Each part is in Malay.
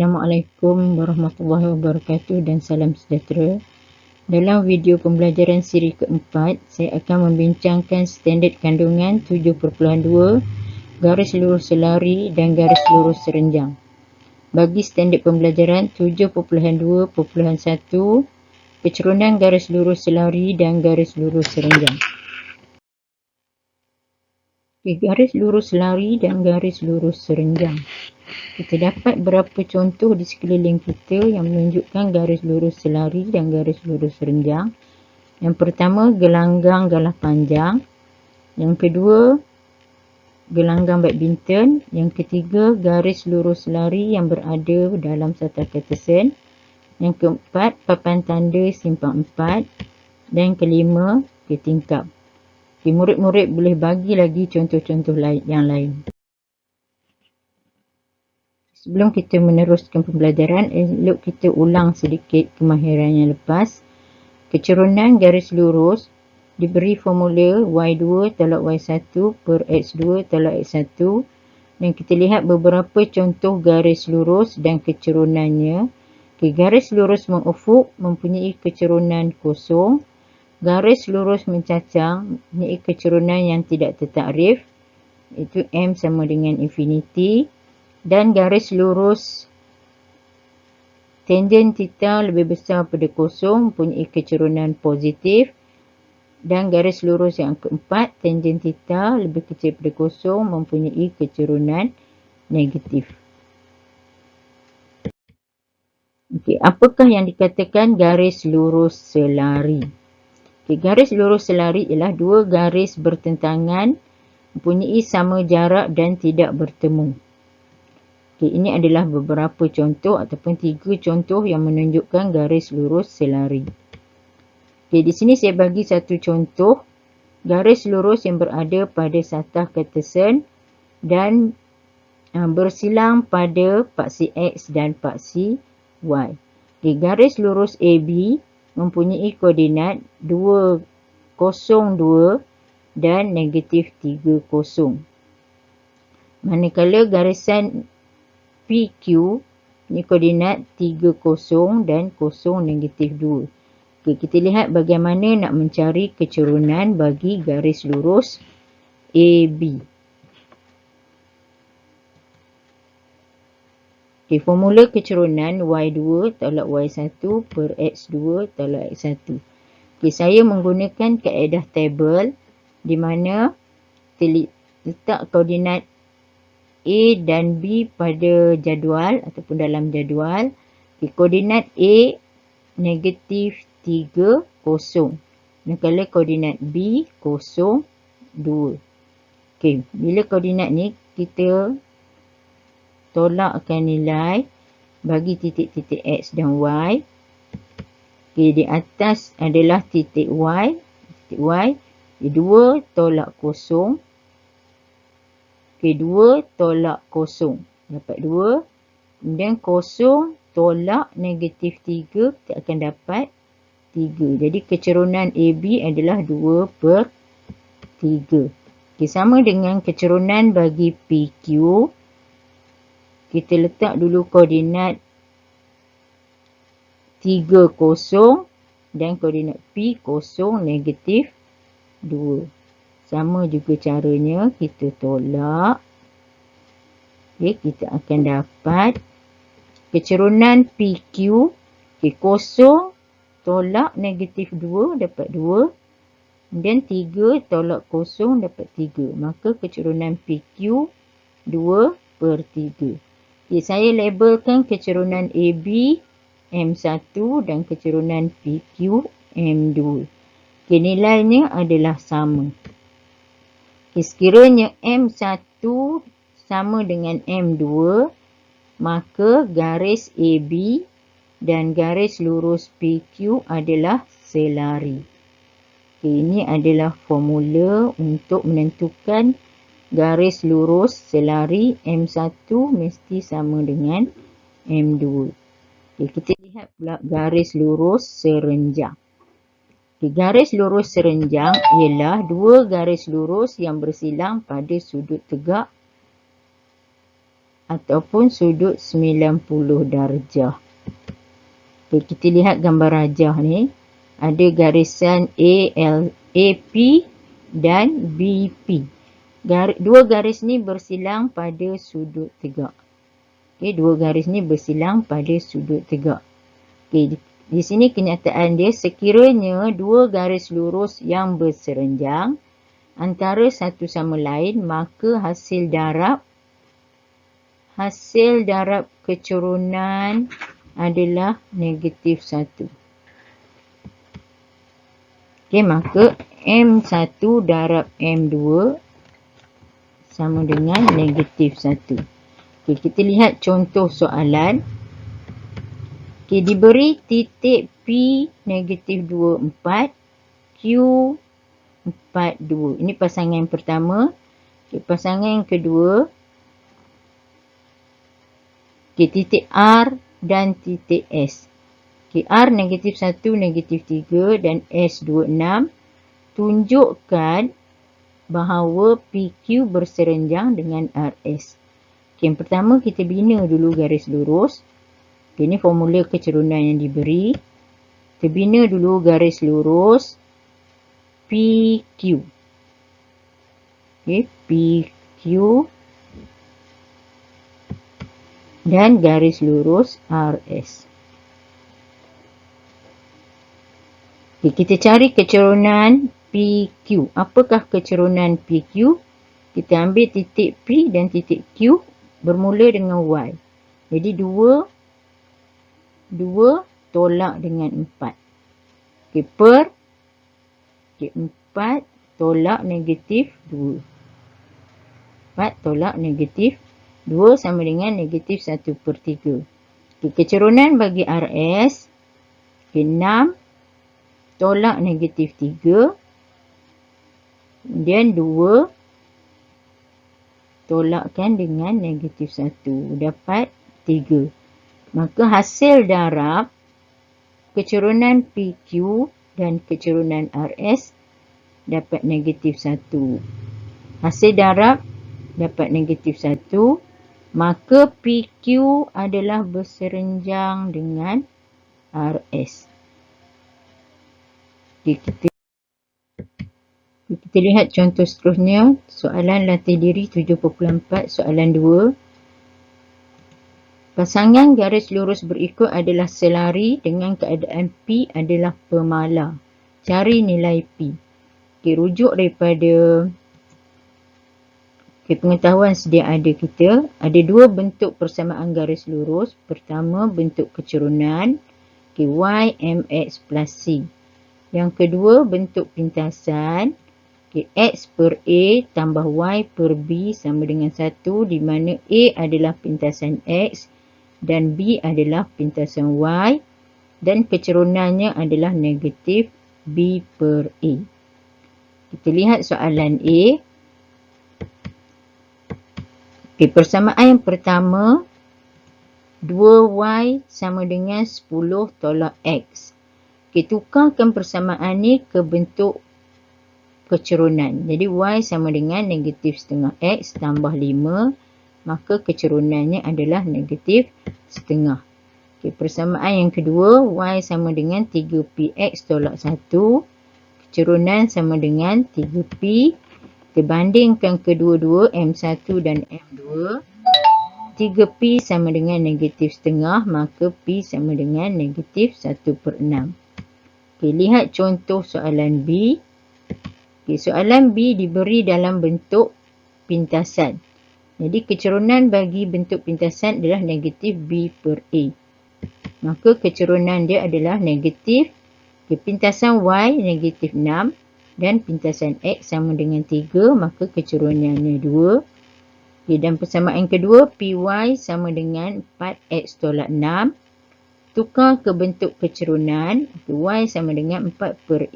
Assalamualaikum warahmatullahi wabarakatuh dan salam sejahtera. Dalam video pembelajaran siri keempat, saya akan membincangkan standard kandungan 7.2, garis lurus selari dan garis lurus serenjang. Bagi standard pembelajaran 7.2.1, kecerunan garis lurus selari dan garis lurus serenjang. Garis lurus selari dan garis lurus serenjang. Kita dapat berapa contoh di sekeliling kita yang menunjukkan garis lurus selari dan garis lurus serenjang. Yang pertama, gelanggang galah panjang. Yang kedua, gelanggang badminton. Yang ketiga, garis lurus selari yang berada dalam satu ketesen. Yang keempat, papan tanda simpang 4. Dan yang kelima, tingkap. Murid-murid boleh bagi lagi contoh-contoh yang lain. Sebelum kita meneruskan pembelajaran, elok kita ulang sedikit kemahiran yang lepas. Kecerunan garis lurus diberi formula Y2 tolak Y1 per X2 tolak X1. Dan kita lihat beberapa contoh garis lurus dan kecerunannya. Garis lurus mengufuk mempunyai kecerunan kosong. Garis lurus mencacang mempunyai kecerunan yang tidak tertakrif, iaitu M sama dengan infinity. Dan garis lurus tangent theta lebih besar pada kosong mempunyai kecerunan positif. Dan garis lurus yang keempat, tangent theta lebih kecil pada kosong mempunyai kecerunan negatif. Apakah yang dikatakan garis lurus selari? Garis lurus selari ialah dua garis bertentangan mempunyai sama jarak dan tidak bertemu. Ini adalah beberapa contoh ataupun 3 contoh yang menunjukkan garis lurus selari. Di sini saya bagi satu contoh garis lurus yang berada pada satah ketesen dan bersilang pada paksi X dan paksi Y. Garis lurus AB mempunyai koordinat 2, 0, 2 dan negatif 3, 0. Manakala garisan PQ punya koordinat 3, 0 dan 0, negatif 2. Kita lihat bagaimana nak mencari kecerunan bagi garis lurus AB. Formula kecerunan Y2 tolak Y1 per X2 tolak X1. Saya menggunakan kaedah tabel di mana kita letak koordinat A dan B pada jadual ataupun dalam jadual. Koordinat A negatif 3, 0. Manakala koordinat B 0, 2. Bila koordinat ni kita tolakkan nilai bagi titik-titik X dan Y. Di atas adalah titik Y. Titik Y. 2 tolak 0. 2 tolak 0. Dapat 2. Kemudian 0 tolak negatif 3. Kita akan dapat 3. Jadi kecerunan AB adalah 2 per 3. Sama dengan kecerunan bagi PQ. Kita letak dulu koordinat 3, 0 dan koordinat P 0, negatif 2. Sama juga caranya, kita tolak. Kita akan dapat kecerunan PQ. 0 tolak negatif 2 dapat 2. Dan 3 tolak 0 dapat 3. Maka kecerunan PQ 2 per 3. Saya labelkan kecerunan AB M1 dan kecerunan PQ M2. Nilainya adalah sama. Sekiranya M1 sama dengan M2, maka garis AB dan garis lurus PQ adalah selari. Ini adalah formula untuk menentukan garis lurus selari M1 mesti sama dengan M2. Kita lihat pula garis lurus serenjang. Garis lurus serenjang ialah dua garis lurus yang bersilang pada sudut tegak ataupun sudut 90 darjah. Okay, kita lihat gambar rajah ni. Ada garisan AP dan BP. Dua garis ni bersilang pada sudut tegak. Okay, dua garis ni bersilang pada sudut tegak. Okay, di sini kenyataan dia, sekiranya dua garis lurus yang berserenjang antara satu sama lain, maka hasil darab kecerunan adalah negatif 1. Okay, maka M1 darab M2 sama dengan negatif 1. Okay, kita lihat contoh soalan. Okay, diberi titik P negatif 2, 4, Q 4, 2. Ini pasangan yang pertama. Okay, pasangan yang kedua. Okay, titik R dan titik S. Okay, R negatif 1, negatif 3 dan S 26. Tunjukkan bahawa PQ berserenjang dengan RS. Okay, yang pertama kita bina dulu garis lurus. Okay, ini formula kecerunan yang diberi. Kita bina dulu garis lurus PQ. Okay, PQ dan garis lurus RS. Okay, kita cari kecerunan PQ. Apakah kecerunan PQ? Kita ambil titik P dan titik Q bermula dengan Y. Jadi 2 tolak dengan 4. Okay, 4 tolak negatif 2. 4 tolak negatif 2 sama dengan negatif 1/3. Okay, kecerunan bagi RS. Okay, 6 tolak negatif 3. Kemudian 2 tolakkan dengan negatif 1. Dapat 3. Maka hasil darab kecerunan PQ dan kecerunan RS dapat negatif 1. Hasil darab dapat negatif 1. Maka PQ adalah berserenjang dengan RS. Okay, kita lihat contoh seterusnya. Soalan latih diri 7.4, soalan 2. Pasangan garis lurus berikut adalah selari dengan keadaan P adalah pemala. Cari nilai P. Okay, rujuk daripada pengetahuan sedia ada kita. Ada dua bentuk persamaan garis lurus. Pertama, bentuk kecerunan. Okay, Y MX plus C. Yang kedua, bentuk pintasan. Okay, X per A tambah Y per B sama dengan 1, di mana A adalah pintasan X dan B adalah pintasan Y dan kecerunannya adalah negatif B per A. Kita lihat soalan A. Okay, persamaan yang pertama, 2Y sama dengan 10 tolak X. Okay, tukarkan persamaan ni ke bentuk kecerunan. Jadi Y sama dengan negatif setengah X tambah 5. Maka kecerunannya adalah negatif setengah. Okay, persamaan yang kedua, Y sama dengan 3PX tolak 1. Kecerunan sama dengan 3P. Kita bandingkan kedua-dua M1 dan M2. 3P sama dengan negatif setengah. Maka P sama dengan negatif 1/6. Okay, lihat contoh soalan B. Okay, soalan B diberi dalam bentuk pintasan. Jadi kecerunan bagi bentuk pintasan adalah negatif B per A. Maka kecerunan dia adalah negatif. Okay, pintasan Y negatif 6 dan pintasan X sama dengan 3. Maka kecerunannya 2. Okay, dan persamaan kedua, PY sama dengan 4X tolak 6. Tukar ke bentuk kecerunan. Y sama dengan 4 per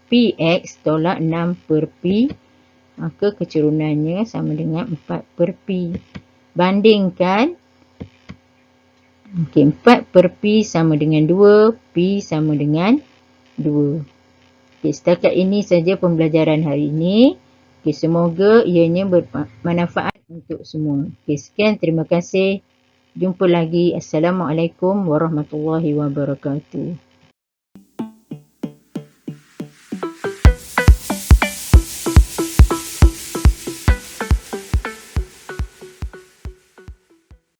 PX tolak 6 per P. Maka kecerunannya sama dengan 4 per P. Bandingkan. Okay, 4 per P sama dengan 2. P sama dengan 2. Okay, setakat ini saja pembelajaran hari ini. Okay, semoga ianya bermanfaat untuk semua. Okey, sekian, terima kasih. Jumpa lagi. Assalamualaikum warahmatullahi wabarakatuh.